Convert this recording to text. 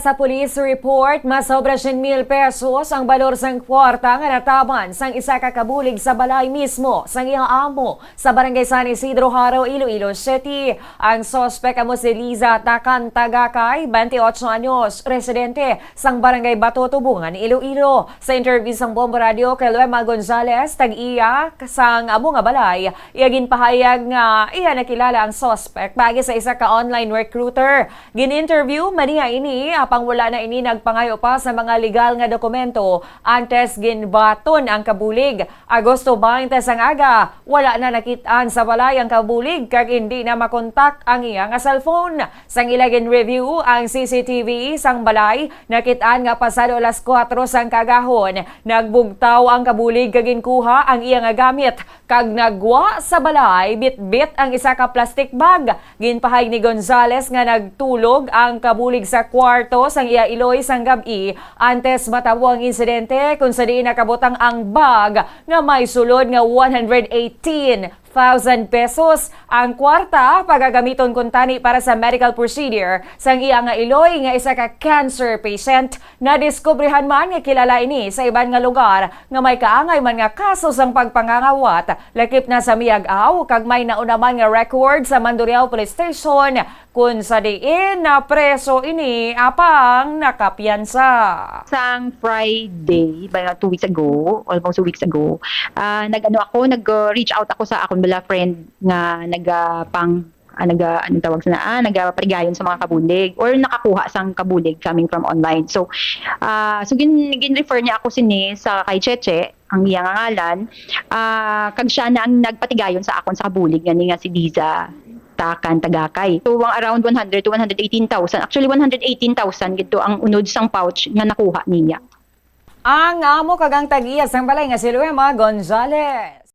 Sa police report, masobra 100,000 pesos ang balor sang kwarta nga nataban sang isa ka kabulig sa balay mismo sang iyang amo sa barangay San Isidro, Jaro, Iloilo City. Ang suspek amo si Liza Tacan Tagacay, 28 anyos, residente sang barangay Bato, Tubungan, Iloilo. Sa interview sang Bombo Radyo kay Luema Gonzales, tag-iya sang amo nga balay, iya ginpahayag nga iya nakilala ang suspek paagi sa isa ka online recruiter. Gin-interview maniya ini apang wala na ini nagpangayo pa sa mga legal nga dokumento antes ginbaton ang kabulig. Agosto 20 sang aga, wala na nakitaan sa balay ang kabulig kag hindi na makontak ang iya nga cellphone. Sang ilagin review ang CCTV sang balay, nakitaan nga pasado alas 4 sang kagahon. Nagbugtaw ang kabulig kag ginkuha ang iya nga gamit kag nagwa sa balay bit-bit ang isa ka plastic bag. Ginpahayag ni Gonzales nga nagtulog ang kabulig sa kwarto sang iya Iloy sang gab-i antes matabo ang insidente kung sa diin nakabutang ang bag nga may sulod nga 118,000 pesos. Ang kwarta pagagamiton kuntani para sa medical procedure sang iya nga Iloy nga isa ka cancer patient. Nadiskobrehan man nga kilala ini sa iban nga lugar nga may kaangay man nga kaso sang pagpangangawat. Lakip na sa Miag-aw kag may nauna man nga record sa Mandurriao Police Station kung sa diin na preso ini apang nakapiyansa. Sang Friday, about 2 weeks ago, almost 2 weeks ago, nag-reach out ako sa akong bala friend nga anong tawag sa nagaparigayon sa mga kabulig or nakakuha sang kabulig coming from online. So gin-refer niya ako sini sa kay Cheche, ang iyang ngalan, kag siya na ang nagpatigayon sa akon sa kabulig nga si Liza Tacan Tagacay. So around 100 to 118,000. Actually 118,000 gito ang unod sang pouch nga nakuha niya. Ang amo kagang tag-iya sang balay nga si Luema Gonzales.